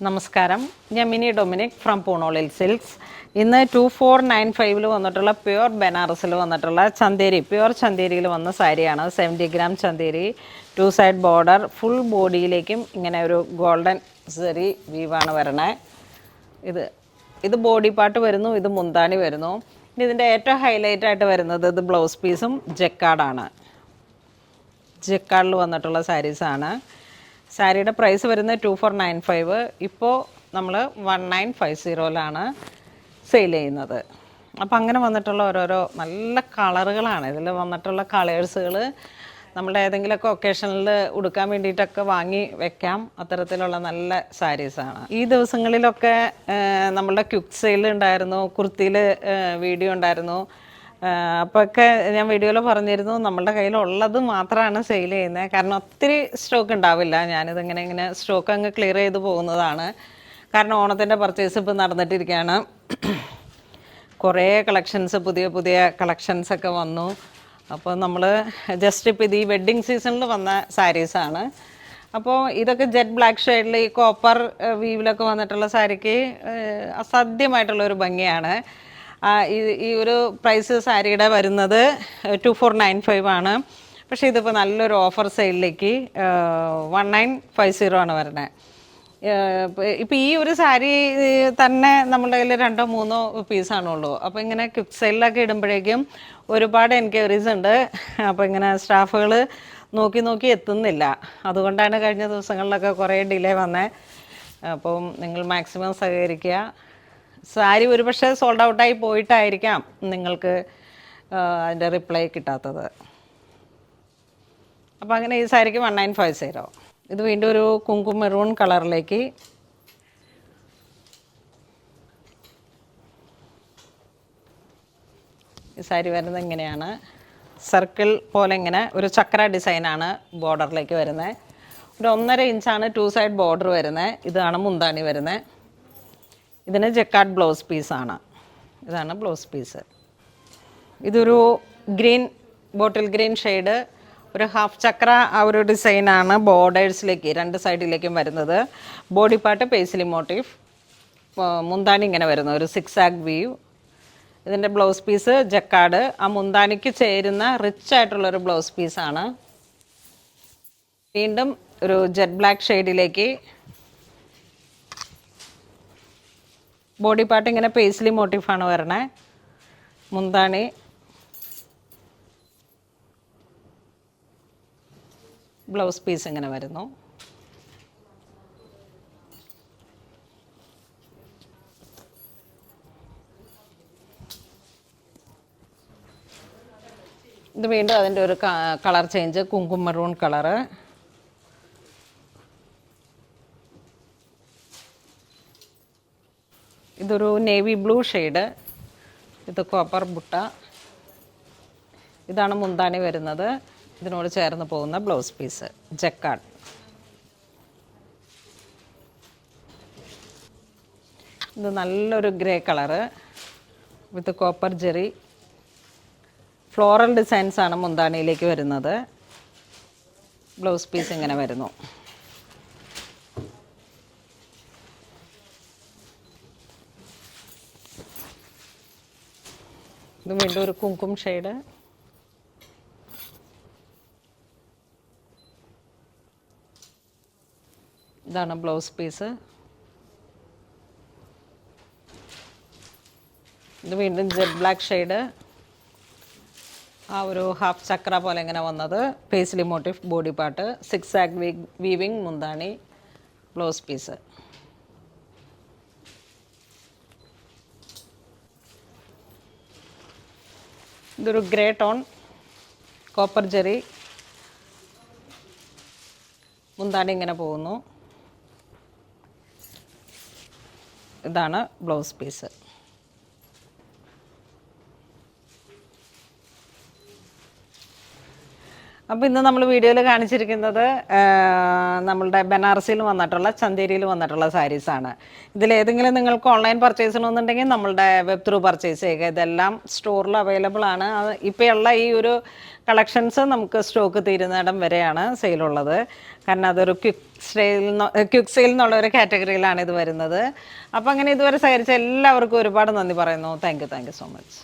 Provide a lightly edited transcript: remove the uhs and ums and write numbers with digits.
നമസ്കാരം, ഞാൻ mini Dominic from പൂണോളിൽ silks. ഇന്ന് 2495 വന്നിട്ടുള്ള പ്യുവർ ബനാറസിൽ വന്നിട്ടുള്ള ചന്തേരി, പ്യുവർ ചന്തേരിയിൽ വന്ന സാരിയാണ്. 70 gram Chanderi, 2 side border, full ബോഡിയിലേക്കും ഇങ്ങനെ ഒരു ഗോൾഡൻ സെറി വീവാണ് വരണേ. ഇത് ബോഡി പാർട്ട് വരുന്നു, ഇത് മുന്താണി വരുന്നു. ഇതിൻ്റെ ഏറ്റവും ഹൈലൈറ്റ് ആയിട്ട് വരുന്നത് ഇത് ബ്ലൗസ് പീസും ജക്കാർഡാണ്. ജക്കാർഡിൽ വന്നിട്ടുള്ള സാരീസാണ്. സാരിയുടെ പ്രൈസ് വരുന്നത് 2495. ഇപ്പോൾ നമ്മൾ 1950 സെയിൽ ചെയ്യുന്നത്. അപ്പോൾ അങ്ങനെ വന്നിട്ടുള്ള ഓരോരോ നല്ല കളറുകളാണ് ഇതിൽ വന്നിട്ടുള്ള കളേഴ്സുകൾ. നമ്മുടെ ഏതെങ്കിലുമൊക്കെ ഒക്കേഷനിൽ ഉടുക്കാൻ വേണ്ടിയിട്ടൊക്കെ വാങ്ങി വെക്കാം. അത്തരത്തിലുള്ള നല്ല സാരീസാണ്. ഈ ദിവസങ്ങളിലൊക്കെ നമ്മളുടെ ക്വിക്ക് സെയിൽ ഉണ്ടായിരുന്നു, കുർത്തിയിൽ വീഡിയോ ഉണ്ടായിരുന്നു. അപ്പോഴൊക്കെ ഞാൻ വീഡിയോയിൽ പറഞ്ഞിരുന്നു നമ്മളുടെ കയ്യിലുള്ളത് മാത്രമാണ് സെയിൽ ചെയ്യുന്നത്. കാരണം ഒത്തിരി സ്റ്റോക്ക് ഉണ്ടാവില്ല. ഇങ്ങനെ സ്റ്റോക്ക് അങ്ങ് ക്ലിയർ ചെയ്ത് പോകുന്നതാണ്. കാരണം ഓണത്തിൻ്റെ പർച്ചേസ് ഇപ്പോൾ നടന്നിട്ടിരിക്കുകയാണ്. കുറേ കളക്ഷൻസ്, പുതിയ കളക്ഷൻസൊക്കെ വന്നു. അപ്പോൾ നമ്മൾ ജസ്റ്റ് ഇപ്പോൾ ഇത് ഈ വെഡ്ഡിങ് സീസണിൽ വന്ന സാരീസാണ്. അപ്പോൾ ഇതൊക്കെ ജെറ്റ് ബ്ലാക്ക് ഷെയ്ഡിൽ ഈ കോപ്പർ വീവിലൊക്കെ വന്നിട്ടുള്ള സാരിക്ക് അസാധ്യമായിട്ടുള്ളൊരു ഭംഗിയാണ്. ഈ ഒരു പ്രൈസ് സാരിയുടെ വരുന്നത് 2495 ആണ്. പക്ഷേ ഇതിപ്പോൾ നല്ലൊരു ഓഫർ സെയിലിലേക്ക് 1950 വരുന്നത്. ഇപ്പോൾ ഈ ഒരു സാരി തന്നെ നമ്മുടെ കയ്യിൽ 2-3 പീസാണുള്ളൂ. അപ്പോൾ ഇങ്ങനെ ക്വിക്ക് സെയിലൊക്കെ ഇടുമ്പോഴേക്കും ഒരുപാട് എൻക്വയറീസ് ഉണ്ട്. അപ്പോൾ ഇങ്ങനെ സ്റ്റാഫുകൾ നോക്കി എത്തുന്നില്ല. അതുകൊണ്ടാണ് കഴിഞ്ഞ ദിവസങ്ങളിലൊക്കെ കുറേ ഡിലേ വന്നത്. അപ്പം നിങ്ങൾ മാക്സിമം സഹകരിക്കുക. സാരി ഒരുപക്ഷെ സോൾഡ് ഔട്ടായി പോയിട്ടായിരിക്കാം നിങ്ങൾക്ക് അതിൻ്റെ റിപ്ലൈ കിട്ടാത്തത്. അപ്പോൾ അങ്ങനെ ഈ സാരിക്ക് 1950. ഇത് വീണ്ടും ഒരു കുങ്കുമ മെറൂൺ കളറിലേക്ക്. ഈ സാരി വരുന്നത് ഇങ്ങനെയാണ്. സർക്കിൾ പോലെ ഇങ്ങനെ ഒരു ചക്ര ഡിസൈനാണ് ബോർഡറിലേക്ക് വരുന്നത്. ഒരു 1.5 ഇഞ്ചാണ് 2 സൈഡ് ബോർഡർ വരുന്നത്. ഇതാണ് മുന്താണി വരുന്നത്. ഇതിന് ജക്കാർഡ് ബ്ലൗസ് പീസാണ്. ഇതാണ് ബ്ലൗസ് പീസ്. ഇതൊരു ഗ്രീൻ, ബോട്ടിൽ ഗ്രീൻ ഷെയ്ഡ്, ഒരു ഹാഫ് ചക്ര ആ ഒരു ഡിസൈനാണ് ബോർഡേഴ്സിലേക്ക് 2 സൈഡിലേക്കും വരുന്നത്. ബോഡി പാർട്ട് പേസ്ലി മോട്ടീഫ്, മുന്താണി ഇങ്ങനെ വരുന്നു, ഒരു 6 ആഗ് വീവ്. ഇതിൻ്റെ ബ്ലൗസ് പീസ് ജക്കാർഡ്. ആ മുന്താണിക്ക് ചേരുന്ന റിച്ച് ആയിട്ടുള്ളൊരു ബ്ലൗസ് പീസാണ്. വീണ്ടും ഒരു ജെറ്റ് ബ്ലാക്ക് ഷെയ്ഡിലേക്ക് ബോഡി പാർട്ട് ഇങ്ങനെ പേസ്ലി മോട്ടീഫാണ് വരണേ. മുന്താണി ബ്ലൗസ് പീസ് ഇങ്ങനെ വരുന്നു. ഇത് വീണ്ടും അതിൻ്റെ ഒരു കളർ ചേഞ്ച്, കുങ്കുമ മെറൂൺ കളറ്. ഇതൊരു നേവി ബ്ലൂ ഷെയ്ഡ്, ഇത് കോപ്പർ ബുട്ട. ഇതാണ് മുന്താണി വരുന്നത്. ഇതിനോട് ചേർന്ന് പോകുന്ന ബ്ലൗസ് പീസ് ജക്കാർഡ്. ഇത് നല്ലൊരു grey colour with copper zari. Floral ഡിസൈൻസാണ് മുന്താണിയിലേക്ക് വരുന്നത്. ബ്ലൗസ് പീസ് ഇങ്ങനെ വരുന്നു. ഇത് വീണ്ടും ഒരു കുങ്കും ഷെയ്ഡ്. ഇതാണ് ബ്ലൗസ് പീസ്. ഇത് വീണ്ടും ജെറ്റ് ബ്ലാക്ക് ഷെയ്ഡ്, ആ ഒരു ഹാഫ് ചക്ര പോലെ ഇങ്ങനെ വന്നത്, പേസ്ലി മോട്ടീഫ് ബോഡി പാർട്ട്, 6 ആഗ് വീവിങ് മുന്താണി, ബ്ലൗസ് പീസ്. ഇതൊരു ഗ്രേ ടോൺ, കോപ്പർ ജെറി, മുന്താണി ഇങ്ങനെ പോകുന്നു. ഇതാണ് ബ്ലൗസ് പീസ്. അപ്പോൾ ഇന്ന് നമ്മൾ വീഡിയോയിൽ കാണിച്ചിരിക്കുന്നത് നമ്മളുടെ ബനാറസിയിൽ വന്നിട്ടുള്ള ചന്തേരിയിൽ വന്നിട്ടുള്ള സാരീസാണ്. ഇതിലേതെങ്കിലും നിങ്ങൾക്ക് ഓൺലൈൻ പർച്ചേസ് ചെയ്യണമെന്നുണ്ടെങ്കിൽ നമ്മളുടെ വെബ് ത്രൂ പർച്ചേസ് ചെയ്യുക. ഇതെല്ലാം സ്റ്റോറിൽ അവൈലബിൾ ആണ്. ഇപ്പോൾ ഉള്ള ഈ ഒരു കളക്ഷൻസ് നമുക്ക് സ്റ്റോക്ക് തീരുന്നിടം വരെയാണ് സെയിലുള്ളത്. കാരണം അതൊരു ക്വിക്ക് സെയിൽ എന്നുള്ള ഒരു കാറ്റഗറിയിലാണ് ഇത് വരുന്നത്. അപ്പോൾ അങ്ങനെ ഇതുവരെ സഹകരിച്ച എല്ലാവർക്കും ഒരുപാട് നന്ദി പറയുന്നു. Thank you so much.